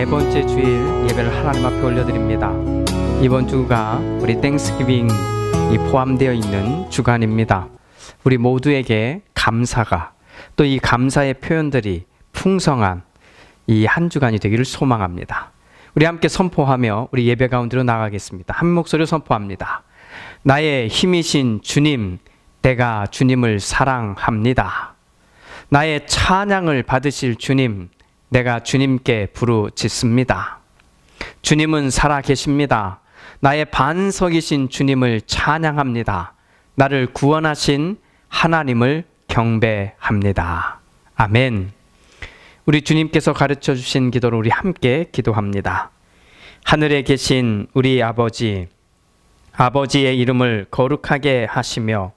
네 번째 주일 예배를 하나님 앞에 올려드립니다. 이번 주가 우리 땡스기빙이 포함되어 있는 주간입니다. 우리 모두에게 감사가, 또 이 감사의 표현들이 풍성한 이 한 주간이 되기를 소망합니다. 우리 함께 선포하며 우리 예배 가운데로 나가겠습니다. 한 목소리로 선포합니다. 나의 힘이신 주님, 내가 주님을 사랑합니다. 나의 찬양을 받으실 주님, 내가 주님께 부르짖습니다. 주님은 살아계십니다. 나의 반석이신 주님을 찬양합니다. 나를 구원하신 하나님을 경배합니다. 아멘. 우리 주님께서 가르쳐 주신 기도를 우리 함께 기도합니다. 하늘에 계신 우리 아버지, 아버지의 이름을 거룩하게 하시며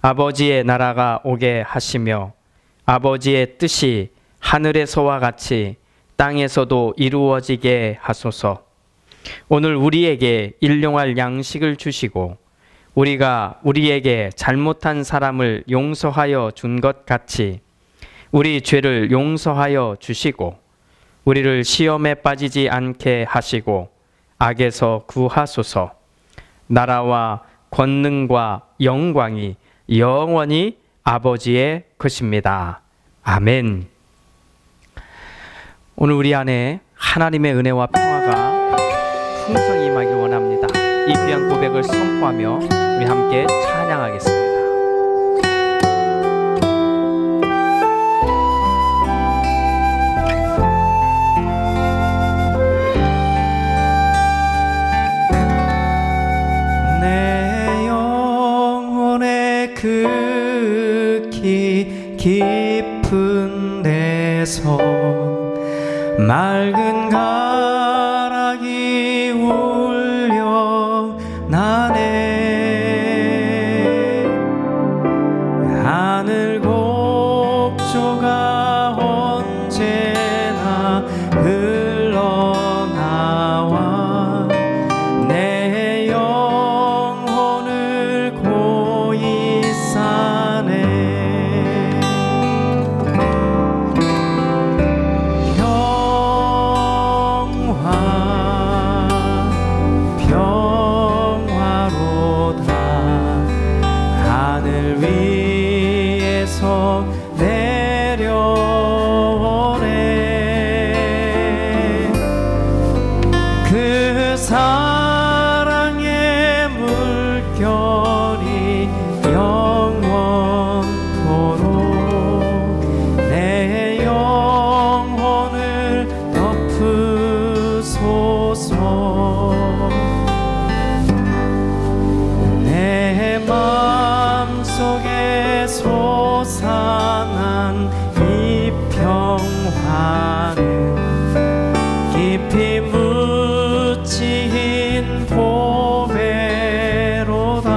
아버지의 나라가 오게 하시며 아버지의 뜻이 하늘에서와 같이 땅에서도 이루어지게 하소서. 오늘 우리에게 일용할 양식을 주시고 우리가 우리에게 잘못한 사람을 용서하여 준 것 같이 우리 죄를 용서하여 주시고 우리를 시험에 빠지지 않게 하시고 악에서 구하소서. 나라와 권능과 영광이 영원히 아버지의 것입니다. 아멘. 오늘 우리 안에 하나님의 은혜와 평화가 풍성히 임하길 원합니다. 이 귀한 고백을 선포하며 우리 함께 찬양하겠습니다. 내 영혼의 극히 깊은 데서 맑은 가락이 울려 나네. 하늘 곡조가 언제나 흘러나와 내 영혼을 고이 싸네. 사랑의 물결이 영원토록 내 영혼을 덮으소서. 내 마음속에 솟아난 이 평화는 깊이 묻힌 보배로다.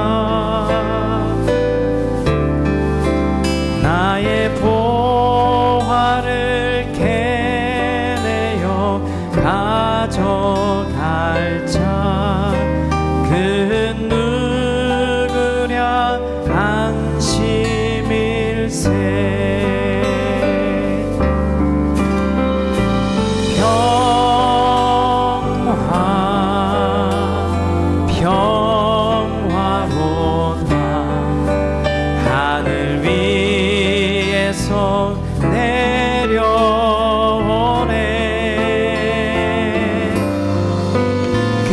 나의 보화를 캐내어 가져갈 자 그 누구랴 안심일세. 평화로다. 하늘 위에서 내려오네. 그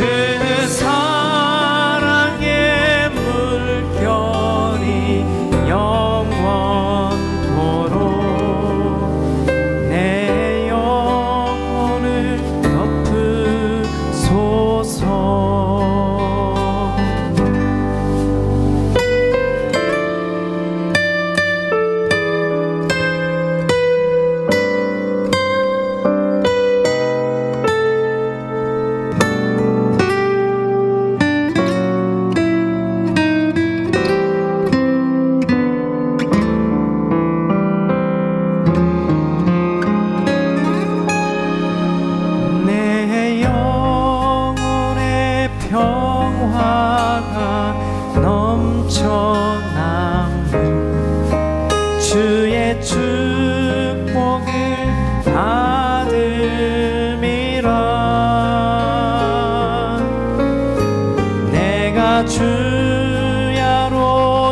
주야로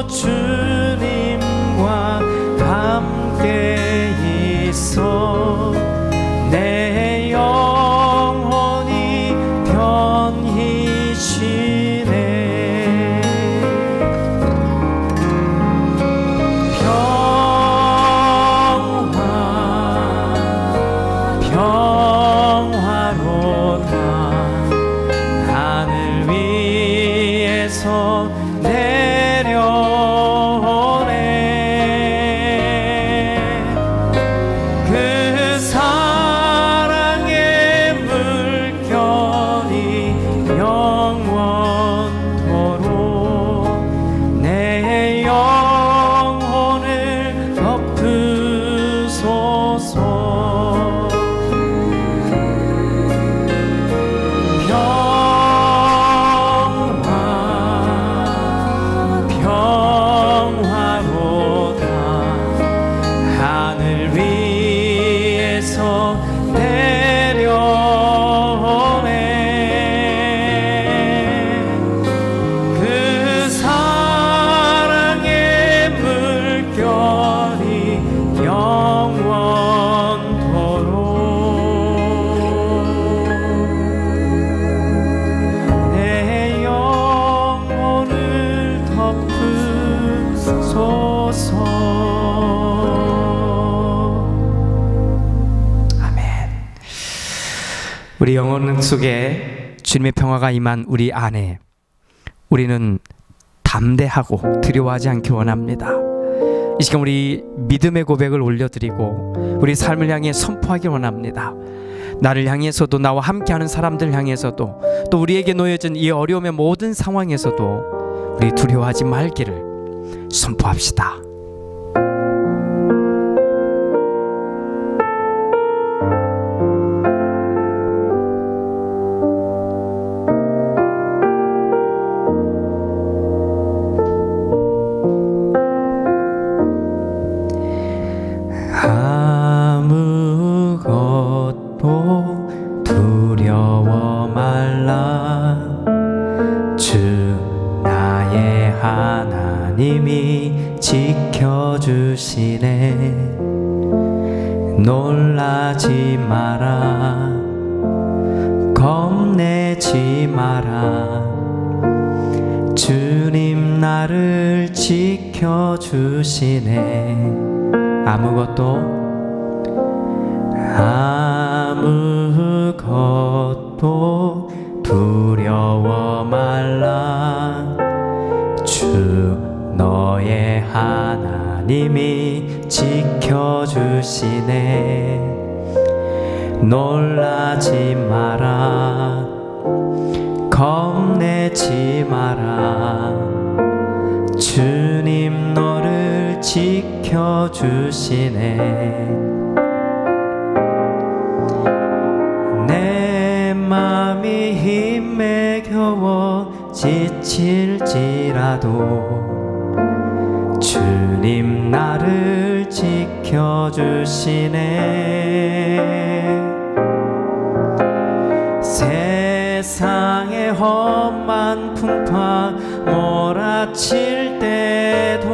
주님과 함께 있어 내 영혼이 편히 쉬네. 평화로다 하늘 위에서 내려오네. 그 사랑의 물결이 영원토록 내 영혼을 덮으소서. 평화로다 하늘 위에서 내려오네. 그 사랑의 물결이 영원토록 내 영혼을 덮으소서. 아멘. 우리 영혼 속에 주님의 평화가 임한 우리 안에 우리는 담대하고 두려워하지 않기 원합니다. 이 시간 우리 믿음의 고백을 올려드리고 우리 삶을 향해 선포하기 원합니다. 나를 향해서도 나와 함께하는 사람들 향해서도 또 우리에게 놓여진 이 어려움의 모든 상황에서도 우리 두려워하지 말기를 선포합시다. 아무것도 두려워 말라. 주 나의 하나님이 지켜주시네. 놀라지 마라. 겁내지 마라. 주님 나를 지켜주시네. 아무것도 두려워 말라. 주 너의 하나님이 지켜주시네. 놀라지 마라. 겁내지 마라. 주님 너를 지켜주시네. 내 맘이 힘에 겨워 지칠지라도 주님 나를 지켜주시네. 세상의 험한 풍파 몰아칠 때도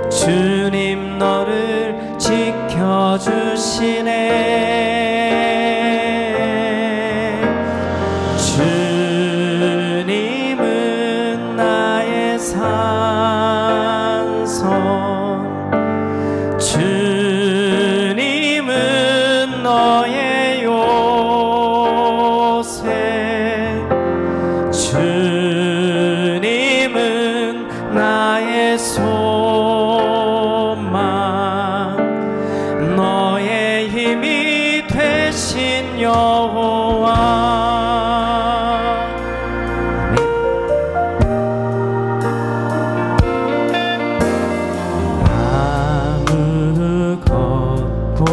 주님 너를 지켜주시네. 주님은 나의 산성, 주님은 너의 요새, 주님은 나의 소망, 너의 힘이 되신 여호와. 아무것도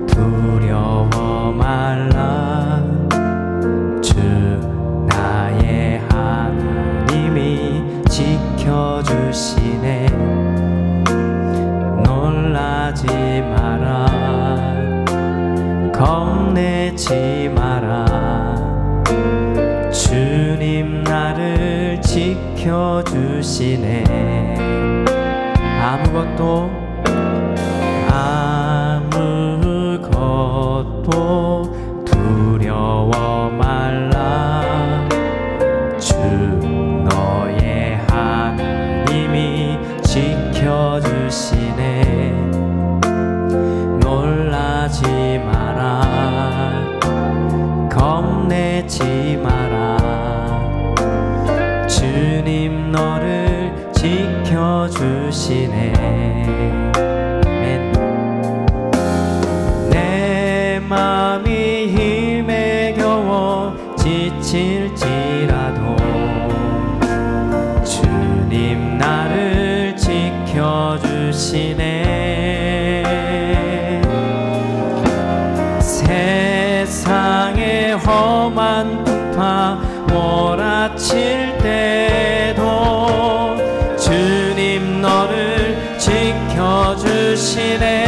두려워 말라. 주 나의 하나님이 지켜주시네. 놀라지 마라. 겁내지 마라. 주님 나를 너를 지켜주시네. 아무것도 두려워 말라. 주 너의 하나님이 지켜주시네. 놀라지 마라. 겁내지 마라. 주님 너를 지켜주시네. 내 맘이 힘에 겨워 지칠지라도 주님 나를 지켜주시네. 세상의 험한 풍파 몰아칠 때도 주님 너를 지켜주시네.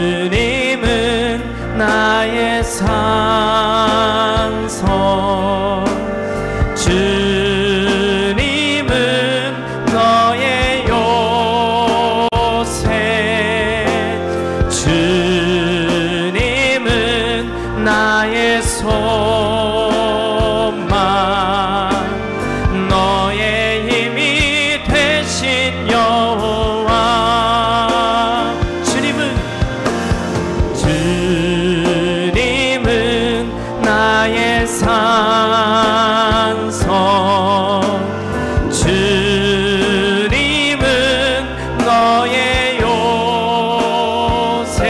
주님은 나의 산성, 주님은 너의 요새, 주님은 나의 소망, 너의 힘이 되신 여호와. 주님은 나의 산성, 주님은 너의 요새,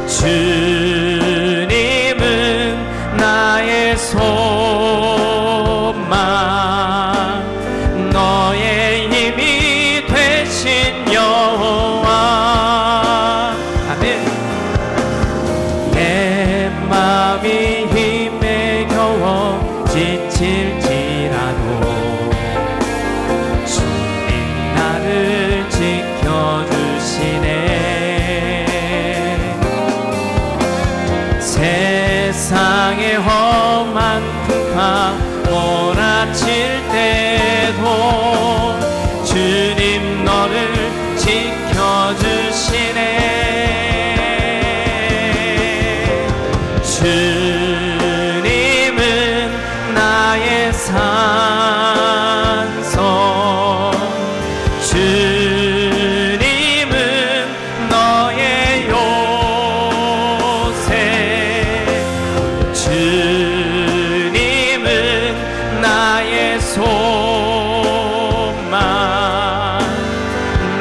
주님은 나의 소망, 너의 힘이 되신 여호와. 아멘. 내 맘이 힘에 겨워 지칠지라도 주님 나를 지켜주시네. 세상의 험한 풍파 몰아칠 때도 주님 너를 지켜주시네. 주님은 나의 산성, 주님은 너의 요새, 주님은 나의 소망,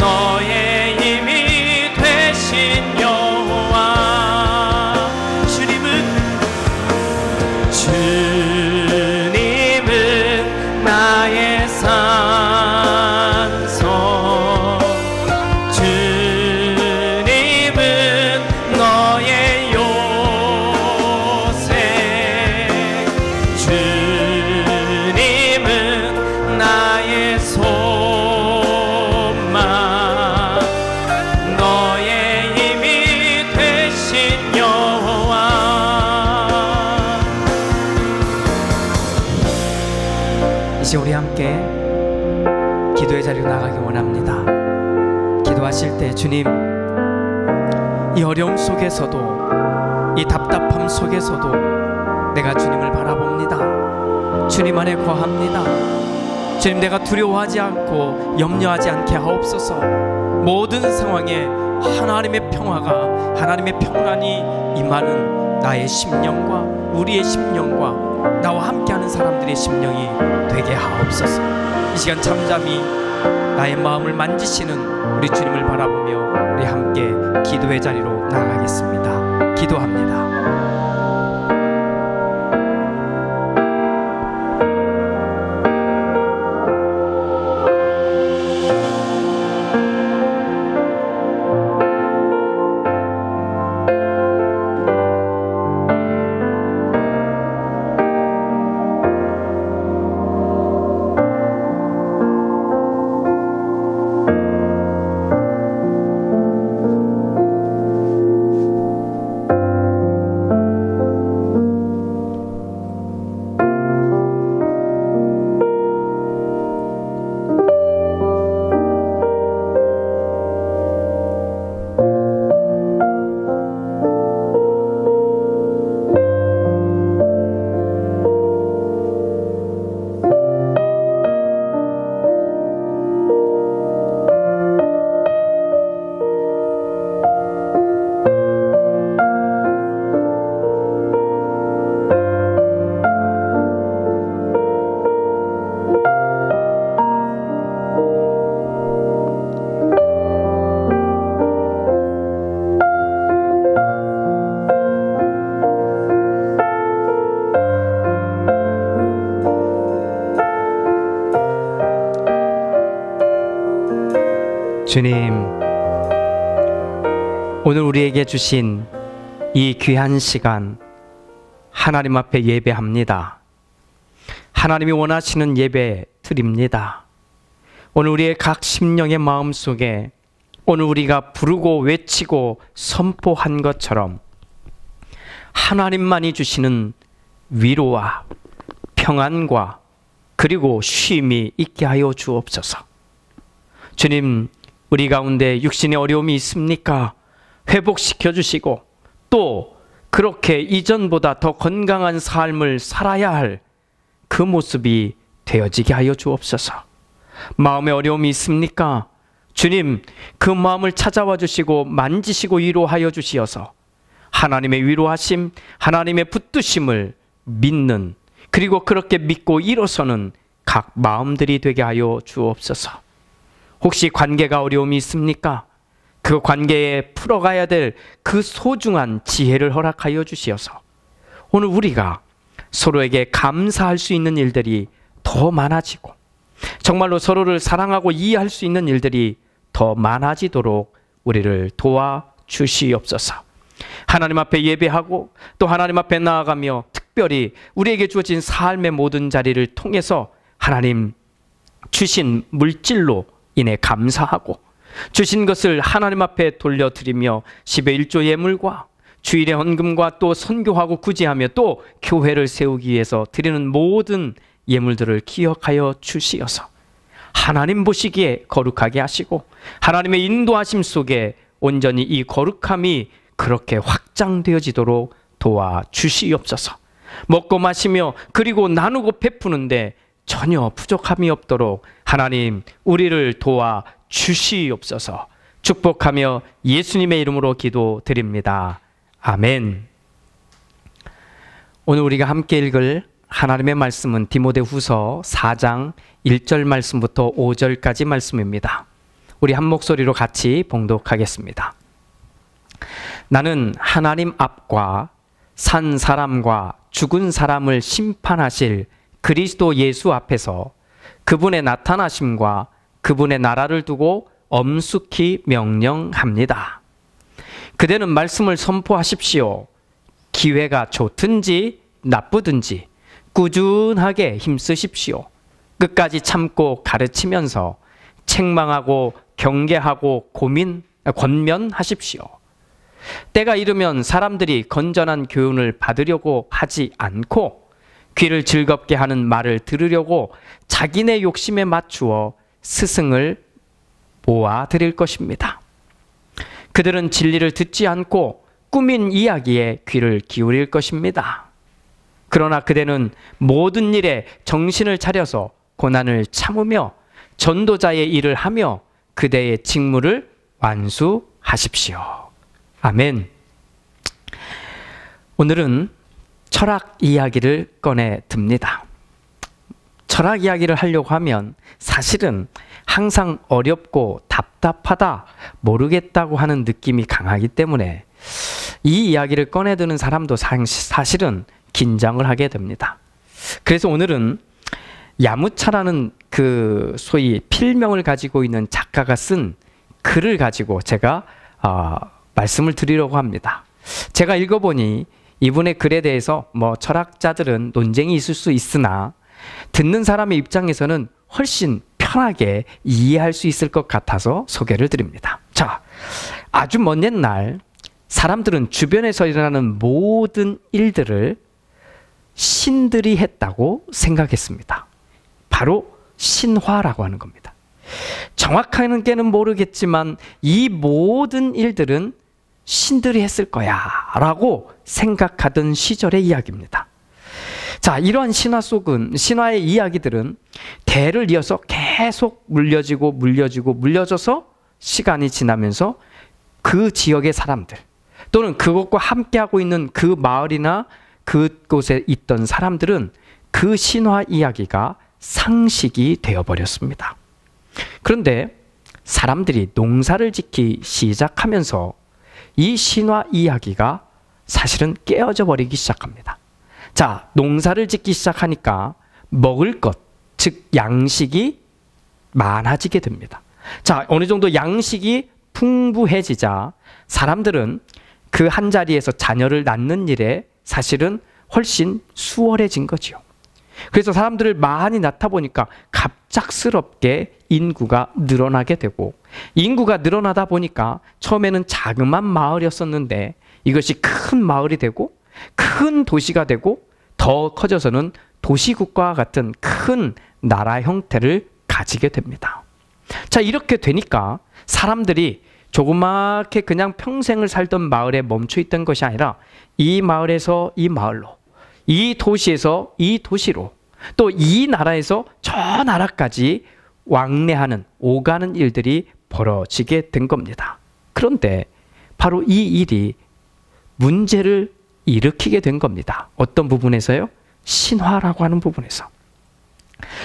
너의 힘이 되신 여호와. 주님은 나의 산성, 주님은 너의 요새, 주님은 나의 소망, 너의 힘이 되신 여호와. 이제 우리 함께 기도의 자리로 나가기 원합니다. 기도하실 때 주님, 이 어려움 속에서도, 이 답답함 속에서도 내가 주님을 바라봅니다. 주님 안에 거합니다. 주님, 내가 두려워하지 않고 염려하지 않게 하옵소서. 모든 상황에 하나님의 평화가, 하나님의 평안이 임하는 나의 심령과 우리의 심령과 나와 함께하는 사람들의 심령이 되게 하옵소서. 이 시간 잠잠히 나의 마음을 만지시는 우리 주님을 바라보며 우리 함께 기도의 자리로 나아가겠습니다. 기도합니다. 주님, 오늘 우리에게 주신 이 귀한 시간 하나님 앞에 예배합니다. 하나님이 원하시는 예배 드립니다. 오늘 우리의 각 심령의 마음속에 오늘 우리가 부르고 외치고 선포한 것처럼 하나님만이 주시는 위로와 평안과 그리고 쉼이 있게 하여 주옵소서. 주님, 우리 가운데 육신의 어려움이 있습니까? 회복시켜 주시고 또 그렇게 이전보다 더 건강한 삶을 살아야 할 그 모습이 되어지게 하여 주옵소서. 마음의 어려움이 있습니까? 주님, 그 마음을 찾아와 주시고 만지시고 위로하여 주시어서 하나님의 위로하심, 하나님의 붙드심을 믿는, 그리고 그렇게 믿고 일어서는 각 마음들이 되게 하여 주옵소서. 혹시 관계가 어려움이 있습니까? 그 관계에 풀어가야 될 그 소중한 지혜를 허락하여 주시어서 오늘 우리가 서로에게 감사할 수 있는 일들이 더 많아지고 정말로 서로를 사랑하고 이해할 수 있는 일들이 더 많아지도록 우리를 도와주시옵소서. 하나님 앞에 예배하고 또 하나님 앞에 나아가며 특별히 우리에게 주어진 삶의 모든 자리를 통해서 하나님 주신 물질로 인해 감사하고 주신 것을 하나님 앞에 돌려드리며 10의 1조 예물과 주일의 헌금과 또 선교하고 구제하며 또 교회를 세우기 위해서 드리는 모든 예물들을 기억하여 주시어서 하나님 보시기에 거룩하게 하시고 하나님의 인도하심 속에 온전히 이 거룩함이 그렇게 확장되어지도록 도와주시옵소서. 먹고 마시며 그리고 나누고 베푸는데 전혀 부족함이 없도록 하나님 우리를 도와주시옵소서. 축복하며 예수님의 이름으로 기도드립니다. 아멘. 오늘 우리가 함께 읽을 하나님의 말씀은 디모데후서 4장 1절 말씀부터 5절까지 말씀입니다. 우리 한 목소리로 같이 봉독하겠습니다. 나는 하나님 앞과 산 사람과 죽은 사람을 심판하실 그리스도 예수 앞에서 그분의 나타나심과 그분의 나라를 두고 엄숙히 명령합니다. 그대는 말씀을 선포하십시오. 기회가 좋든지 나쁘든지 꾸준하게 힘쓰십시오. 끝까지 참고 가르치면서 책망하고 경계하고 권면하십시오. 때가 이르면 사람들이 건전한 교훈을 받으려고 하지 않고 귀를 즐겁게 하는 말을 들으려고 자기네 욕심에 맞추어 스승을 모아드릴 것입니다. 그들은 진리를 듣지 않고 꾸민 이야기에 귀를 기울일 것입니다. 그러나 그대는 모든 일에 정신을 차려서 고난을 참으며 전도자의 일을 하며 그대의 직무를 완수하십시오. 아멘. 오늘은 철학 이야기를 꺼내 듭니다. 철학 이야기를 하려고 하면 사실은 항상 어렵고 답답하다, 모르겠다고 하는 느낌이 강하기 때문에 이 이야기를 꺼내드는 사람도 사실은 긴장을 하게 됩니다. 그래서 오늘은 야무차라는 그 소위 필명을 가지고 있는 작가가 쓴 글을 가지고 제가 말씀을 드리려고 합니다. 제가 읽어보니 이분의 글에 대해서 철학자들은 논쟁이 있을 수 있으나 듣는 사람의 입장에서는 훨씬 편하게 이해할 수 있을 것 같아서 소개를 드립니다. 자, 아주 먼 옛날 사람들은 주변에서 일어나는 모든 일들을 신들이 했다고 생각했습니다. 바로 신화라고 하는 겁니다. 정확하게는 모르겠지만 이 모든 일들은 신들이 했을 거야 라고 생각하던 시절의 이야기입니다. 자, 이러한 신화의 이야기들은 대를 이어서 계속 물려져서 시간이 지나면서 그 지역의 사람들 또는 그것과 함께하고 있는 그 마을이나 그곳에 있던 사람들은 그 신화 이야기가 상식이 되어버렸습니다. 그런데 사람들이 농사를 짓기 시작하면서 이 신화 이야기가 사실은 깨어져 버리기 시작합니다. 자, 농사를 짓기 시작하니까 먹을 것, 즉 양식이 많아지게 됩니다. 자, 어느 정도 양식이 풍부해지자 사람들은 그 한자리에서 자녀를 낳는 일에 사실은 훨씬 수월해진 거지요. 그래서 사람들을 많이 낳다 보니까 갑작스럽게 인구가 늘어나게 되고, 인구가 늘어나다 보니까 처음에는 자그만 마을이었었는데 이것이 큰 마을이 되고 큰 도시가 되고 더 커져서는 도시국가와 같은 큰 나라 형태를 가지게 됩니다. 자, 이렇게 되니까 사람들이 조그맣게 그냥 평생을 살던 마을에 멈춰 있던 것이 아니라 이 마을에서 이 마을로, 이 도시에서 이 도시로, 또 이 나라에서 저 나라까지 왕래하는, 오가는 일들이 벌어지게 된 겁니다. 그런데 바로 이 일이 문제를 일으키게 된 겁니다. 어떤 부분에서요? 신화라고 하는 부분에서.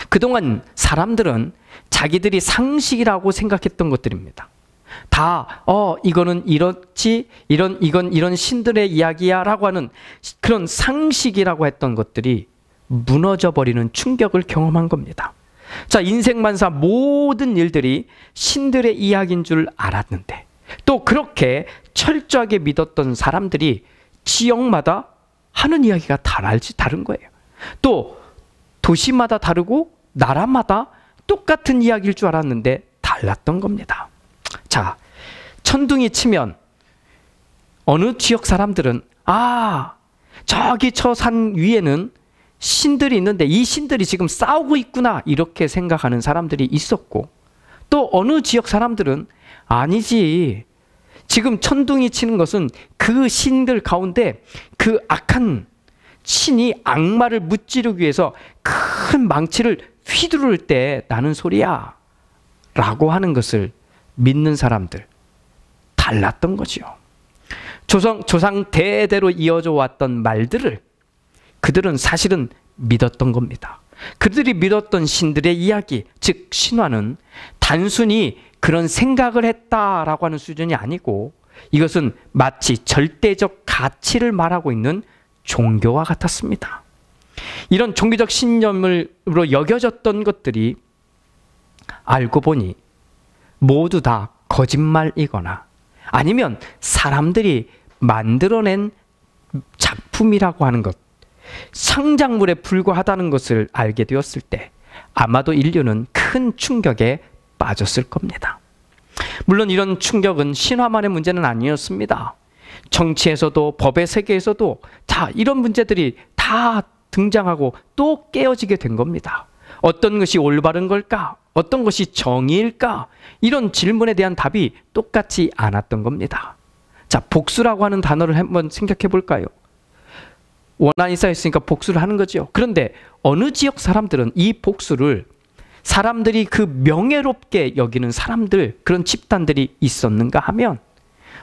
그동안 사람들은 자기들이 상식이라고 생각했던 것들입니다. 다 이거는 이렇지, 이건 이런 신들의 이야기야 라고 하는 그런 상식이라고 했던 것들이 무너져 버리는 충격을 경험한 겁니다. 자, 인생만사 모든 일들이 신들의 이야기인 줄 알았는데, 또 그렇게 철저하게 믿었던 사람들이 지역마다 하는 이야기가 다른 거예요. 또 도시마다 다르고 나라마다 똑같은 이야기일 줄 알았는데 달랐던 겁니다. 자, 천둥이 치면 어느 지역 사람들은 저기 저 산 위에는 신들이 있는데 이 신들이 지금 싸우고 있구나 이렇게 생각하는 사람들이 있었고, 또 어느 지역 사람들은 아니지, 지금 천둥이 치는 것은 그 신들 가운데 그 악한 신이 악마를 무찌르기 위해서 큰 망치를 휘두를 때 나는 소리야 라고 하는 것을 믿는 사람들, 달랐던 거지요. 조상 대대로 이어져 왔던 말들을 그들은 사실은 믿었던 겁니다. 그들이 믿었던 신들의 이야기, 즉 신화는 단순히 그런 생각을 했다라고 하는 수준이 아니고, 이것은 마치 절대적 가치를 말하고 있는 종교와 같았습니다. 이런 종교적 신념으로 여겨졌던 것들이 알고 보니 모두 다 거짓말이거나 아니면 사람들이 만들어낸 작품이라고 하는 것, 상작물에 불과하다는 것을 알게 되었을 때 아마도 인류는 큰 충격에 빠졌을 겁니다. 물론 이런 충격은 신화만의 문제는 아니었습니다. 정치에서도 법의 세계에서도 다 이런 문제들이 다 등장하고 또 깨어지게 된 겁니다. 어떤 것이 올바른 걸까? 어떤 것이 정의일까? 이런 질문에 대한 답이 똑같지 않았던 겁니다. 자, 복수라고 하는 단어를 한번 생각해 볼까요? 원한이 쌓였으니까 복수를 하는 거죠. 그런데 어느 지역 사람들은 이 복수를 사람들이 그 명예롭게 여기는 사람들, 그런 집단들이 있었는가 하면,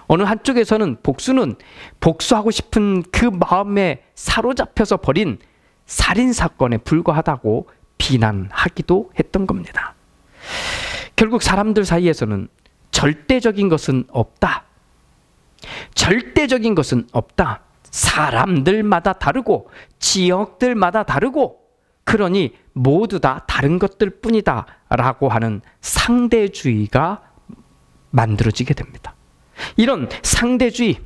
어느 한쪽에서는 복수는 복수하고 싶은 그 마음에 사로잡혀서 벌인 살인사건에 불과하다고 비난하기도 했던 겁니다. 결국 사람들 사이에서는 절대적인 것은 없다. 절대적인 것은 없다. 사람들마다 다르고 지역들마다 다르고 그러니 모두 다 다른 것들 뿐이다 라고 하는 상대주의가 만들어지게 됩니다. 이런 상대주의,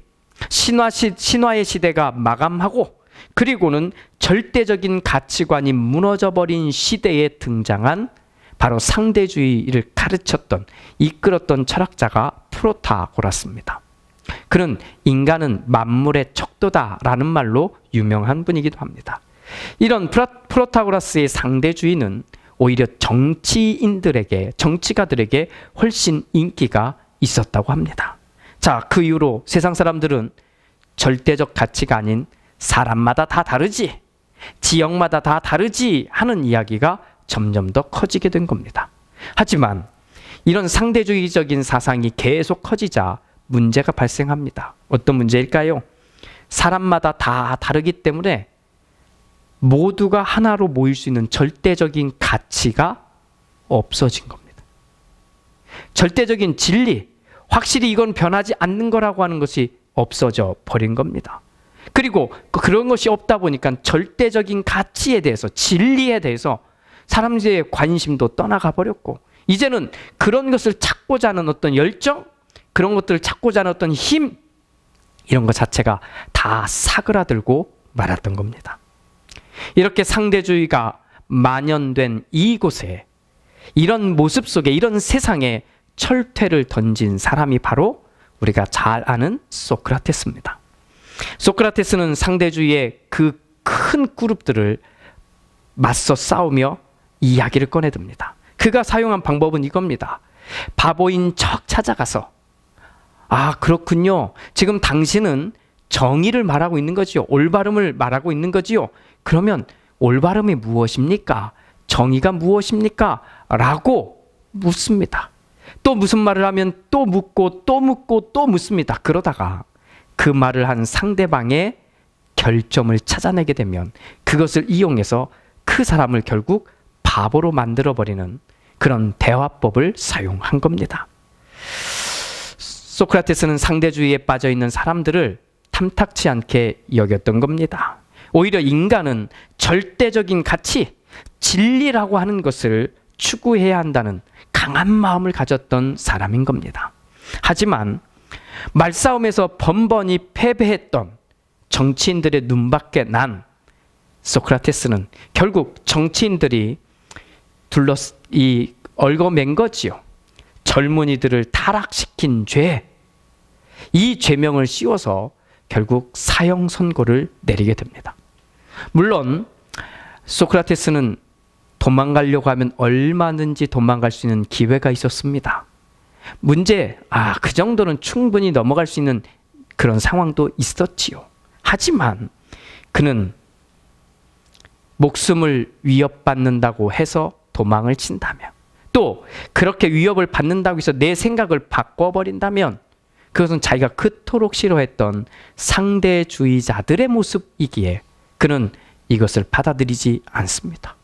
신화의 시대가 마감하고 그리고는 절대적인 가치관이 무너져버린 시대에 등장한 바로 상대주의를 가르쳤던, 이끌었던 철학자가 프로타고라스입니다. 그는 인간은 만물의 척도다라는 말로 유명한 분이기도 합니다. 이런 프로타고라스의 상대주의는 오히려 정치가들에게 훨씬 인기가 있었다고 합니다. 자, 그 이후로 세상 사람들은 절대적 가치가 아닌 사람마다 다 다르지, 지역마다 다 다르지 하는 이야기가 점점 더 커지게 된 겁니다. 하지만 이런 상대주의적인 사상이 계속 커지자 문제가 발생합니다. 어떤 문제일까요? 사람마다 다 다르기 때문에 모두가 하나로 모일 수 있는 절대적인 가치가 없어진 겁니다. 절대적인 진리, 확실히 이건 변하지 않는 거라고 하는 것이 없어져 버린 겁니다. 그리고 그런 것이 없다 보니까 절대적인 가치에 대해서, 진리에 대해서 사람들의 관심도 떠나가 버렸고, 이제는 그런 것을 찾고자 하는 어떤 열정, 그런 것들을 찾고자 하는 어떤 힘, 이런 것 자체가 다 사그라들고 말았던 겁니다. 이렇게 상대주의가 만연된 이곳에, 이런 모습 속에, 이런 세상에 철퇴를 던진 사람이 바로 우리가 잘 아는 소크라테스입니다. 소크라테스는 상대주의의 그 큰 그룹들을 맞서 싸우며 이야기를 꺼내듭니다. 그가 사용한 방법은 이겁니다. 바보인 척 찾아가서, 아, 그렇군요. 지금 당신은 정의를 말하고 있는 거지요. 올바름을 말하고 있는 거지요. 그러면 올바름이 무엇입니까? 정의가 무엇입니까? 라고 묻습니다. 또 무슨 말을 하면 또 묻고 또 묻고 또 묻습니다. 그러다가 그 말을 한 상대방의 결점을 찾아내게 되면 그것을 이용해서 그 사람을 결국 바보로 만들어버리는 그런 대화법을 사용한 겁니다. 소크라테스는 상대주의에 빠져있는 사람들을 탐탁치 않게 여겼던 겁니다. 오히려 인간은 절대적인 가치, 진리라고 하는 것을 추구해야 한다는 강한 마음을 가졌던 사람인 겁니다. 하지만 말싸움에서 번번이 패배했던 정치인들의 눈밖에 난 소크라테스는 결국 정치인들이 얽어맨 거지요. 젊은이들을 타락시킨 죄, 이 죄명을 씌워서 결국 사형 선고를 내리게 됩니다. 물론 소크라테스는 도망가려고 하면 얼마든지 도망갈 수 있는 기회가 있었습니다. 그 정도는 충분히 넘어갈 수 있는 그런 상황도 있었지요. 하지만 그는 목숨을 위협받는다고 해서 도망을 친다면, 또 그렇게 위협을 받는다고 해서 내 생각을 바꿔버린다면 그것은 자기가 그토록 싫어했던 상대주의자들의 모습이기에 그는 이것을 받아들이지 않습니다.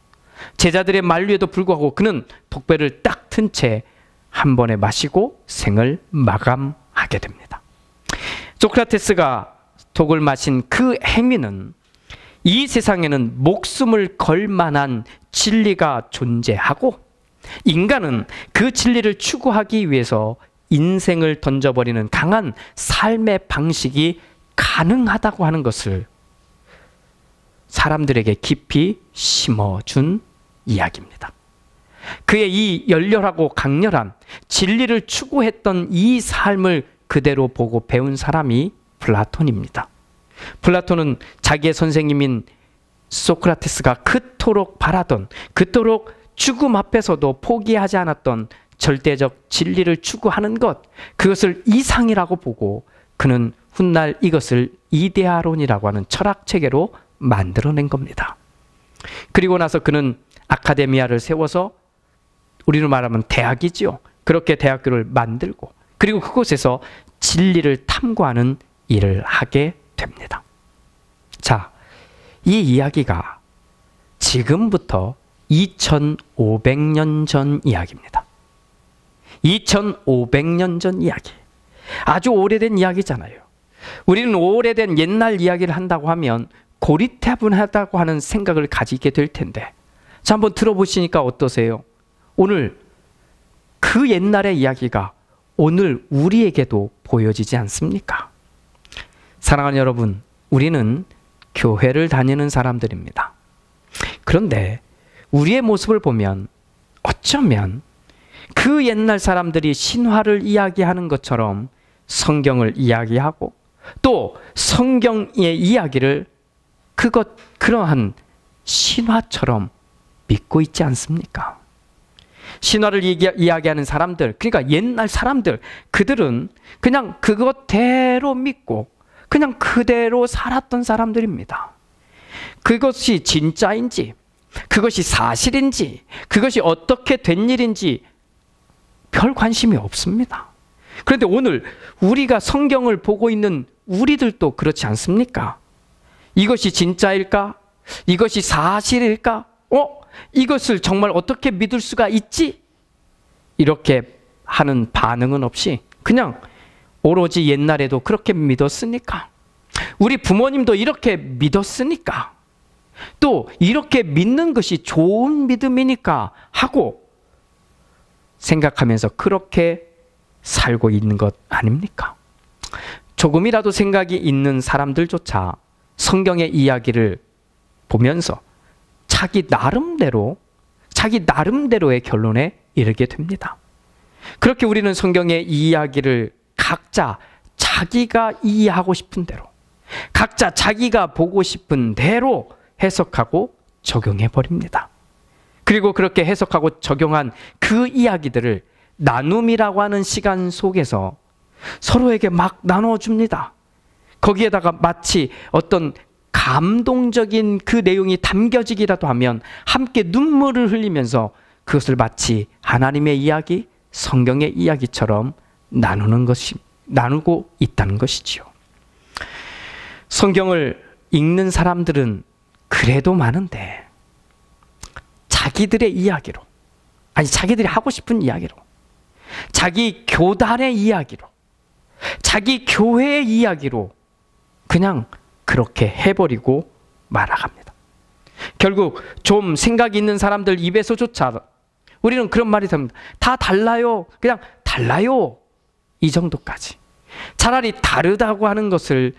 제자들의 만류에도 불구하고 그는 독배를 딱 튼 채 한 번에 마시고 생을 마감하게 됩니다. 소크라테스가 독을 마신 그 행위는 이 세상에는 목숨을 걸 만한 진리가 존재하고 인간은 그 진리를 추구하기 위해서 인생을 던져버리는 강한 삶의 방식이 가능하다고 하는 것을 사람들에게 깊이 심어준 이야기입니다. 그의 이 열렬하고 강렬한 진리를 추구했던 이 삶을 그대로 보고 배운 사람이 플라톤입니다. 플라톤은 자기의 선생님인 소크라테스가 그토록 바라던, 그토록 죽음 앞에서도 포기하지 않았던 절대적 진리를 추구하는 것, 그것을 이상이라고 보고 그는 훗날 이것을 이데아론이라고 하는 철학체계로 만들어낸 겁니다. 그리고 나서 그는 아카데미아를 세워서, 우리로 말하면 대학이지요. 그렇게 대학교를 만들고 그리고 그곳에서 진리를 탐구하는 일을 하게 됩니다. 자, 이 이야기가 지금부터 2500년 전 이야기입니다. 2500년 전 이야기. 아주 오래된 이야기잖아요. 우리는 오래된 옛날 이야기를 한다고 하면 고리타분하다고 하는 생각을 가지게 될 텐데, 자, 한번 들어보시니까 어떠세요? 오늘 그 옛날의 이야기가 오늘 우리에게도 보여지지 않습니까? 사랑하는 여러분, 우리는 교회를 다니는 사람들입니다. 그런데 우리의 모습을 보면 어쩌면 그 옛날 사람들이 신화를 이야기하는 것처럼 성경을 이야기하고 또 성경의 이야기를 그러한 신화처럼 믿고 있지 않습니까? 신화를 이야기하는 사람들, 그러니까 옛날 사람들, 그들은 그냥 그것대로 믿고 그냥 그대로 살았던 사람들입니다. 그것이 진짜인지, 그것이 사실인지, 그것이 어떻게 된 일인지 별 관심이 없습니다. 그런데 오늘 우리가 성경을 보고 있는 우리들도 그렇지 않습니까? 이것이 진짜일까? 이것이 사실일까? 이것을 정말 어떻게 믿을 수가 있지? 이렇게 하는 반응은 없이 그냥 오로지 옛날에도 그렇게 믿었으니까, 우리 부모님도 이렇게 믿었으니까, 또 이렇게 믿는 것이 좋은 믿음이니까 하고 생각하면서 그렇게 살고 있는 것 아닙니까? 조금이라도 생각이 있는 사람들조차 성경의 이야기를 보면서 자기 나름대로의 결론에 이르게 됩니다. 그렇게 우리는 성경의 이야기를 각자 자기가 이해하고 싶은 대로, 각자 자기가 보고 싶은 대로 해석하고 적용해 버립니다. 그리고 그렇게 해석하고 적용한 그 이야기들을 나눔이라고 하는 시간 속에서 서로에게 막 나눠줍니다. 거기에다가 마치 어떤 감동적인 그 내용이 담겨지기라도 하면 함께 눈물을 흘리면서 그것을 마치 하나님의 이야기, 성경의 이야기처럼 나누고 있다는 것이지요. 성경을 읽는 사람들은 그래도 많은데 자기들의 이야기로, 자기들이 하고 싶은 이야기로, 자기 교단의 이야기로, 자기 교회의 이야기로 그냥 그렇게 해버리고 말아갑니다. 결국 좀 생각이 있는 사람들 입에서조차 우리는 그런 말이 됩니다. 다 달라요. 그냥 달라요. 이 정도까지. 차라리 다르다고 하는 것을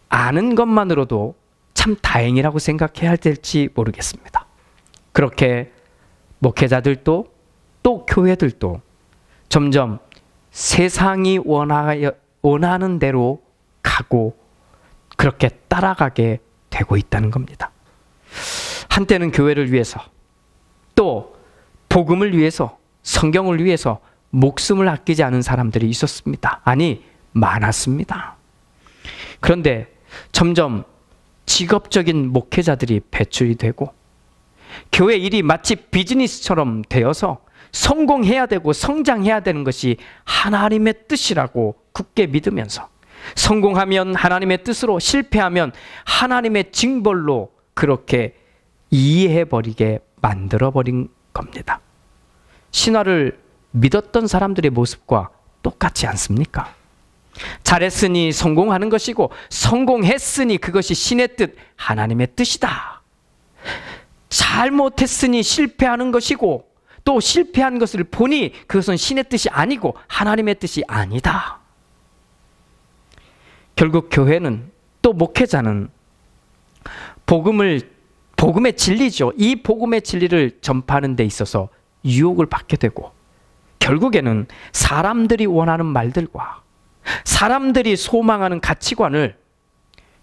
아는 것만으로도 참 다행이라고 생각해야 될지 모르겠습니다. 그렇게 목회자들도 또 교회들도 점점 세상이 원하는 대로 가고 그렇게 따라가게 되고 있다는 겁니다. 한때는 교회를 위해서, 또 복음을 위해서, 성경을 위해서 목숨을 아끼지 않은 사람들이 있었습니다. 아니, 많았습니다. 그런데 점점 직업적인 목회자들이 배출이 되고 교회 일이 마치 비즈니스처럼 되어서 성공해야 되고 성장해야 되는 것이 하나님의 뜻이라고 굳게 믿으면서 성공하면 하나님의 뜻으로, 실패하면 하나님의 징벌로 그렇게 이해해버리게 만들어버린 겁니다. 신화를 믿었던 사람들의 모습과 똑같지 않습니까? 잘했으니 성공하는 것이고 성공했으니 그것이 신의 뜻, 하나님의 뜻이다. 잘못했으니 실패하는 것이고 또 실패한 것을 보니 그것은 신의 뜻이 아니고 하나님의 뜻이 아니다. 결국 교회는, 또 목회자는 복음의 진리죠. 이 복음의 진리를 전파하는 데 있어서 유혹을 받게 되고 결국에는 사람들이 원하는 말들과 사람들이 소망하는 가치관을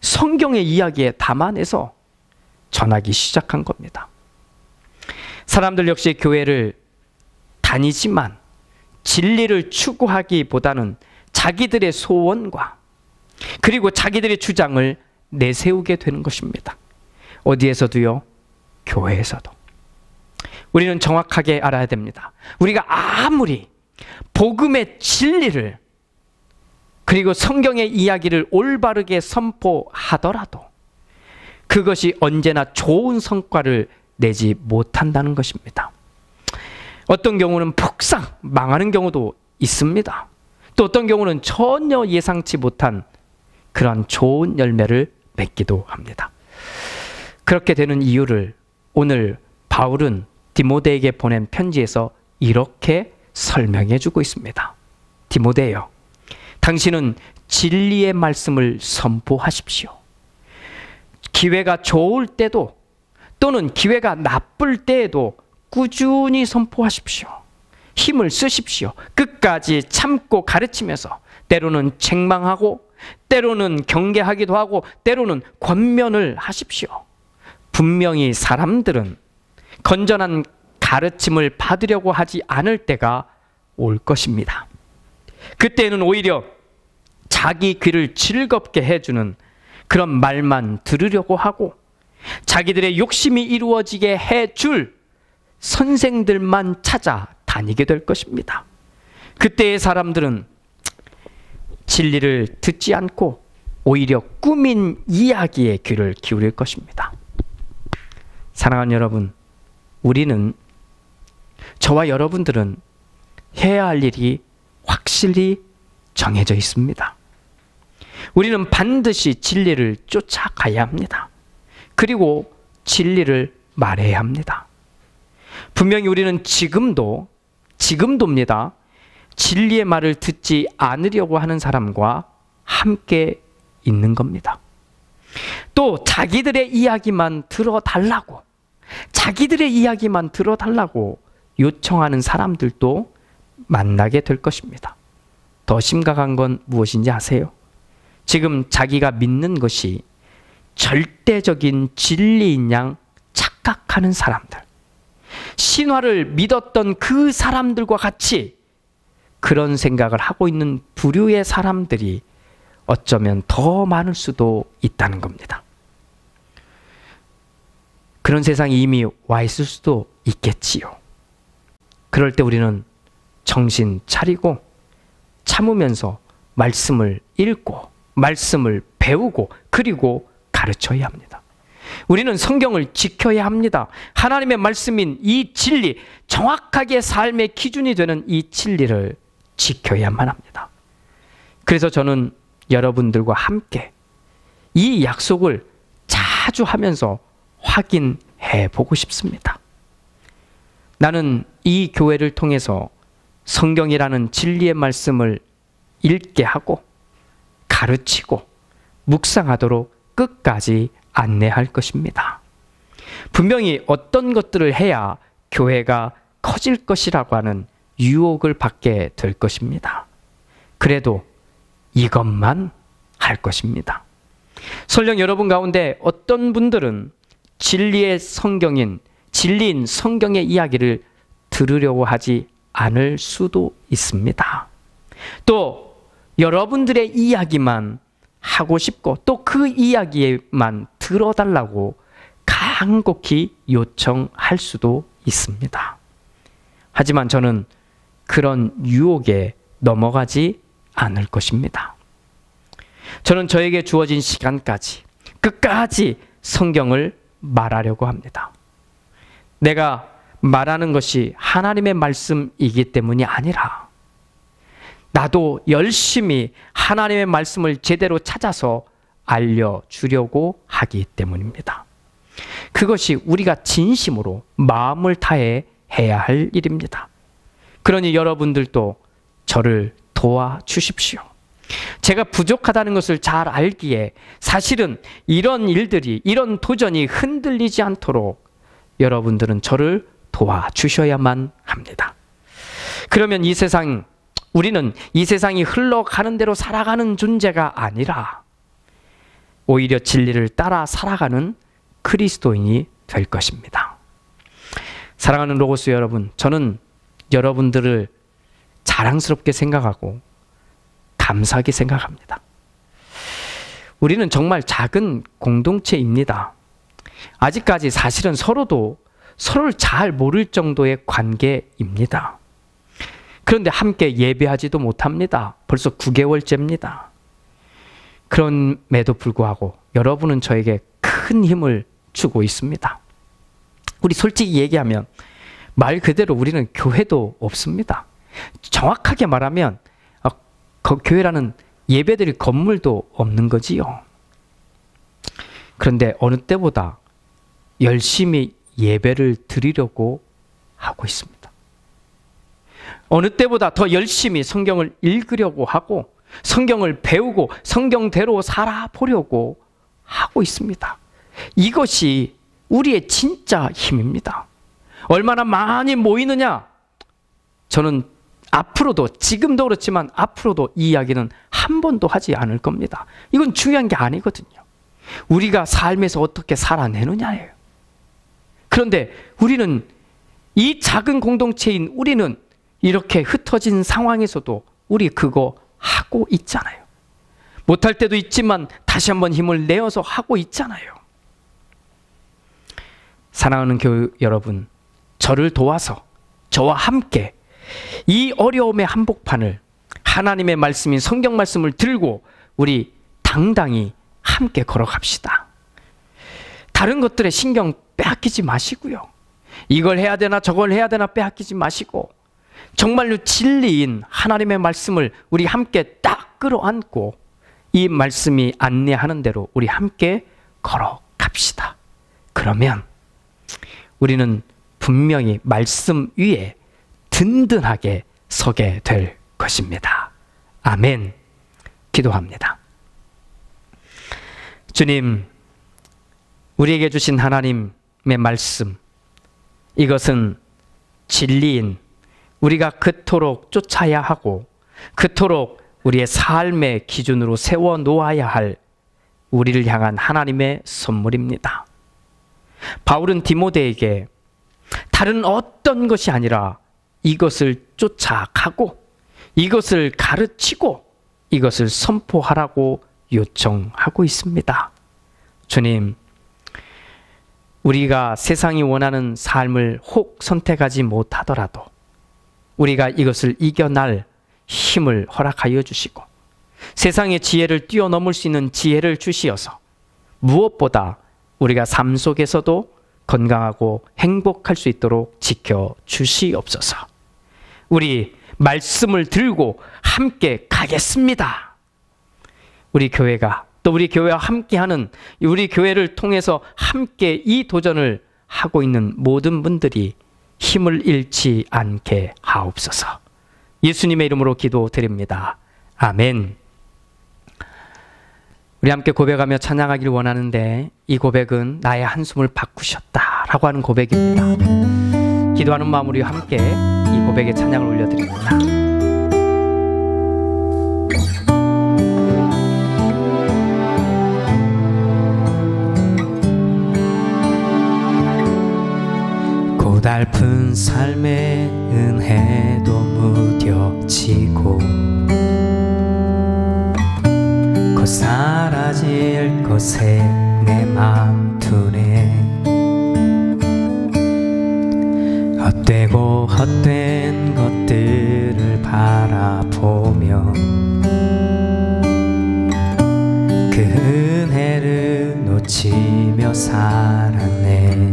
성경의 이야기에 담아내서 전하기 시작한 겁니다. 사람들 역시 교회를 다니지만 진리를 추구하기보다는 자기들의 소원과 그리고 자기들의 주장을 내세우게 되는 것입니다. 어디에서도요? 교회에서도. 우리는 정확하게 알아야 됩니다. 우리가 아무리 복음의 진리를 그리고 성경의 이야기를 올바르게 선포하더라도 그것이 언제나 좋은 성과를 내지 못한다는 것입니다. 어떤 경우는 폭삭 망하는 경우도 있습니다. 또 어떤 경우는 전혀 예상치 못한 그런 좋은 열매를 맺기도 합니다. 그렇게 되는 이유를 오늘 바울은 디모데에게 보낸 편지에서 이렇게 설명해 주고 있습니다. 디모데여, 당신은 진리의 말씀을 선포하십시오. 기회가 좋을 때도 또는 기회가 나쁠 때에도 꾸준히 선포하십시오. 힘을 쓰십시오. 끝까지 참고 가르치면서 때로는 책망하고 때로는 경계하기도 하고 때로는 권면을 하십시오. 분명히 사람들은 건전한 가르침을 받으려고 하지 않을 때가 올 것입니다. 그때는 오히려 자기 귀를 즐겁게 해주는 그런 말만 들으려고 하고 자기들의 욕심이 이루어지게 해줄 선생들만 찾아 다니게 될 것입니다. 그때의 사람들은 진리를 듣지 않고 오히려 꾸민 이야기에 귀를 기울일 것입니다. 사랑하는 여러분, 우리는, 저와 여러분들은 해야 할 일이 확실히 정해져 있습니다. 우리는 반드시 진리를 쫓아가야 합니다. 그리고 진리를 말해야 합니다. 분명히 우리는 지금도입니다. 진리의 말을 듣지 않으려고 하는 사람과 함께 있는 겁니다. 또 자기들의 이야기만 들어달라고 요청하는 사람들도 만나게 될 것입니다. 더 심각한 건 무엇인지 아세요? 지금 자기가 믿는 것이 절대적인 진리인 양 착각하는 사람들, 신화를 믿었던 그 사람들과 같이 그런 생각을 하고 있는 부류의 사람들이 어쩌면 더 많을 수도 있다는 겁니다. 그런 세상이 이미 와 있을 수도 있겠지요. 그럴 때 우리는 정신 차리고 참으면서 말씀을 읽고 말씀을 배우고 그리고 가르쳐야 합니다. 우리는 성경을 지켜야 합니다. 하나님의 말씀인 이 진리, 정확하게 삶의 기준이 되는 이 진리를 지켜야만 합니다. 그래서 저는 여러분들과 함께 이 약속을 자주 하면서 확인해 보고 싶습니다. 나는 이 교회를 통해서 성경이라는 진리의 말씀을 읽게 하고 가르치고 묵상하도록 끝까지 안내할 것입니다. 분명히 어떤 것들을 해야 교회가 커질 것이라고 하는 유혹을 받게 될 것입니다. 그래도 이것만 할 것입니다. 설령 여러분 가운데 어떤 분들은 진리인 성경의 이야기를 들으려고 하지 않을 수도 있습니다. 또 여러분들의 이야기만 하고 싶고 또 그 이야기만 들어달라고 간곡히 요청할 수도 있습니다. 하지만 저는 그런 유혹에 넘어가지 않을 것입니다. 저는 저에게 주어진 시간까지 끝까지 성경을 말하려고 합니다. 내가 말하는 것이 하나님의 말씀이기 때문이 아니라 나도 열심히 하나님의 말씀을 제대로 찾아서 알려주려고 하기 때문입니다. 그것이 우리가 진심으로 마음을 다해 해야 할 일입니다. 그러니 여러분들도 저를 도와주십시오. 제가 부족하다는 것을 잘 알기에 사실은 이런 일들이, 이런 도전이 흔들리지 않도록 여러분들은 저를 도와주셔야만 합니다. 그러면 우리는 이 세상이 흘러가는 대로 살아가는 존재가 아니라 오히려 진리를 따라 살아가는 그리스도인이 될 것입니다. 사랑하는 로고스 여러분, 저는 여러분들을 자랑스럽게 생각하고 감사하게 생각합니다. 우리는 정말 작은 공동체입니다. 아직까지 사실은 서로를 잘 모를 정도의 관계입니다. 그런데 함께 예배하지도 못합니다. 벌써 9개월째입니다. 그럼에도 불구하고 여러분은 저에게 큰 힘을 주고 있습니다. 우리 솔직히 얘기하면 말 그대로 우리는 교회도 없습니다. 정확하게 말하면 교회라는 예배드릴 건물도 없는 거지요. 그런데 어느 때보다 열심히 예배를 드리려고 하고 있습니다. 어느 때보다 더 열심히 성경을 읽으려고 하고 성경을 배우고 성경대로 살아보려고 하고 있습니다. 이것이 우리의 진짜 힘입니다. 얼마나 많이 모이느냐? 저는 앞으로도, 지금도 그렇지만 앞으로도 이 이야기는 한 번도 하지 않을 겁니다. 이건 중요한 게 아니거든요. 우리가 삶에서 어떻게 살아내느냐예요. 그런데 우리는, 이 작은 공동체인 우리는 이렇게 흩어진 상황에서도 우리 그거 하고 있잖아요. 못할 때도 있지만 다시 한번 힘을 내어서 하고 있잖아요. 사랑하는 교회 여러분, 저를 도와서 저와 함께 이 어려움의 한복판을 하나님의 말씀인 성경 말씀을 들고 우리 당당히 함께 걸어갑시다. 다른 것들에 신경 빼앗기지 마시고요. 이걸 해야 되나 저걸 해야 되나 빼앗기지 마시고 정말로 진리인 하나님의 말씀을 우리 함께 딱 끌어안고 이 말씀이 안내하는 대로 우리 함께 걸어갑시다. 그러면 우리는 분명히 말씀 위에 든든하게 서게 될 것입니다. 아멘. 기도합니다. 주님, 우리에게 주신 하나님의 말씀, 이것은 진리인 우리가 그토록 쫓아야 하고 그토록 우리의 삶의 기준으로 세워 놓아야 할 우리를 향한 하나님의 선물입니다. 바울은 디모데에게 다른 어떤 것이 아니라 이것을 쫓아가고 이것을 가르치고 이것을 선포하라고 요청하고 있습니다. 주님, 우리가 세상이 원하는 삶을 혹 선택하지 못하더라도 우리가 이것을 이겨낼 힘을 허락하여 주시고 세상의 지혜를 뛰어넘을 수 있는 지혜를 주시어서 무엇보다 우리가 삶 속에서도 건강하고 행복할 수 있도록 지켜주시옵소서. 우리 말씀을 들고 함께 가겠습니다. 우리 교회가 또 우리 교회와 함께하는 우리 교회를 통해서 함께 이 도전을 하고 있는 모든 분들이 힘을 잃지 않게 하옵소서. 예수님의 이름으로 기도드립니다. 아멘. 우리 함께 고백하며 찬양하기를 원하는데 이 고백은 나의 한숨을 바꾸셨다라고 하는 고백입니다. 기도하는 마음으로 함께 이 고백의 찬양을 올려드립니다. 고달픈 삶의 은혜도 무뎌지고 곧 사라질 것에 내 맘 두네. 헛되고 헛된 것들을 바라보며 그 은혜를 놓치며 살았네.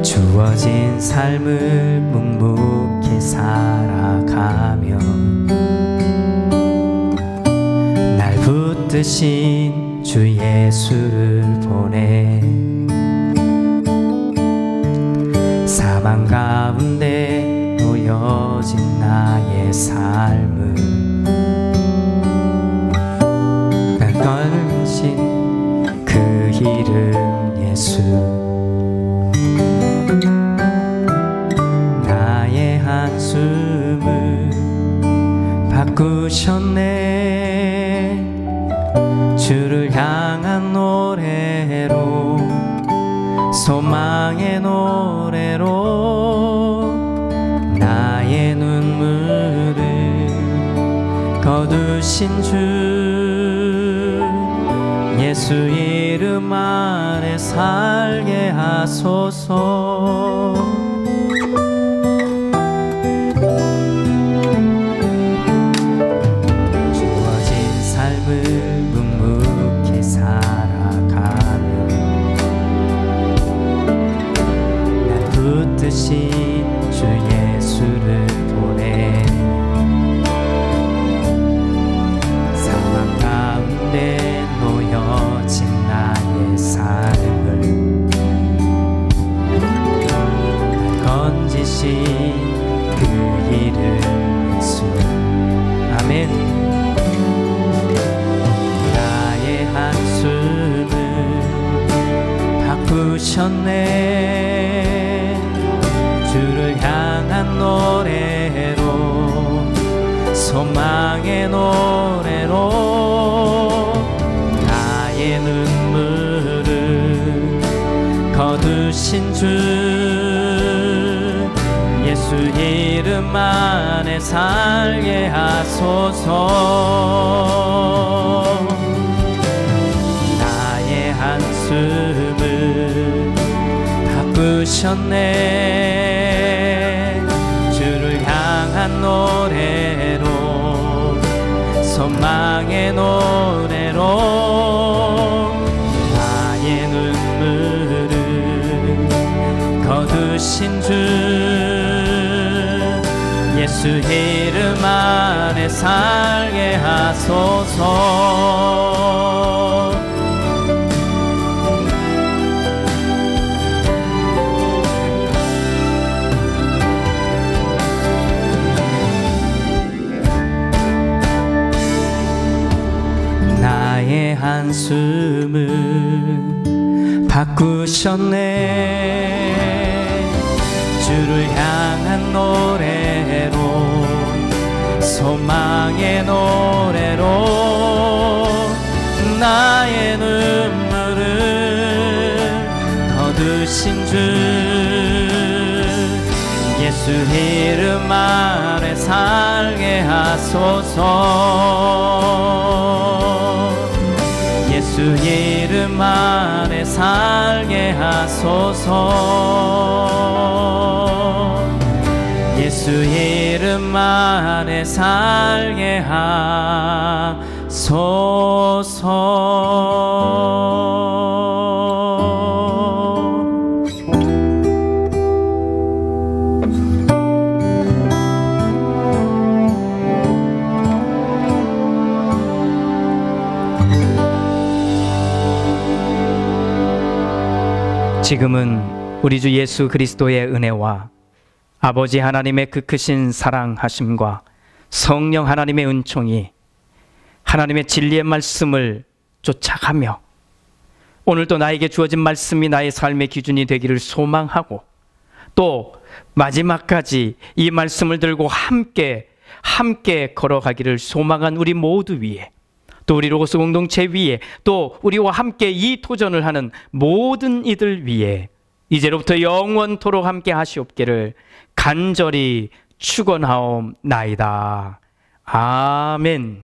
주어진 삶을 묵묵히 살아가며 날 붙드신 주 예수를 보내. 사망 가운데 놓여진 나의 삶을 날 걸으신 그 이름 예수. 나의 한숨을 바꾸셨네. 주를 향한 노래로 소망의 노래로 나의 눈물을 거두신 주 예수 이름 아래 살게 하소서. 주어진 삶을 묵묵히 살아가며 날 붙드신 주 예수를 보내. 사망 가운데 놓여진 나의 삶을 날 건지신 그 이름 예수. 아멘. 나의 한숨을 바꾸셨네. 주를 향한 노래로 소망의 노래로 나의 눈물을 거두신 주 예수 이름 안에 살게 하소서. 나의 한숨을 바꾸셨네. 주를 향한 노래로 소망의 노래로 나의 눈물을 거두신 주 예수 이름 안에 살게 하소서. 한숨을 바꾸셨네. 주를 향한 노래로, 소망의 노래로 나의 눈물을 거두신 주, 예수 이름 아래 살게 하소서. 예수 이름 안에 살게 하소서. 예수 이름 안에 살게 하소서. 지금은 우리 주 예수 그리스도의 은혜와 아버지 하나님의 그 크신 사랑하심과 성령 하나님의 은총이 하나님의 진리의 말씀을 쫓아가며 오늘도 나에게 주어진 말씀이 나의 삶의 기준이 되기를 소망하고, 또 마지막까지 이 말씀을 들고 함께 걸어가기를 소망한 우리 모두 위에, 또 우리 로고스 공동체 위에, 또 우리와 함께 이 도전을 하는 모든 이들 위에 이제로부터 영원토록 함께 하시옵기를 간절히 축원하옵나이다. 아멘.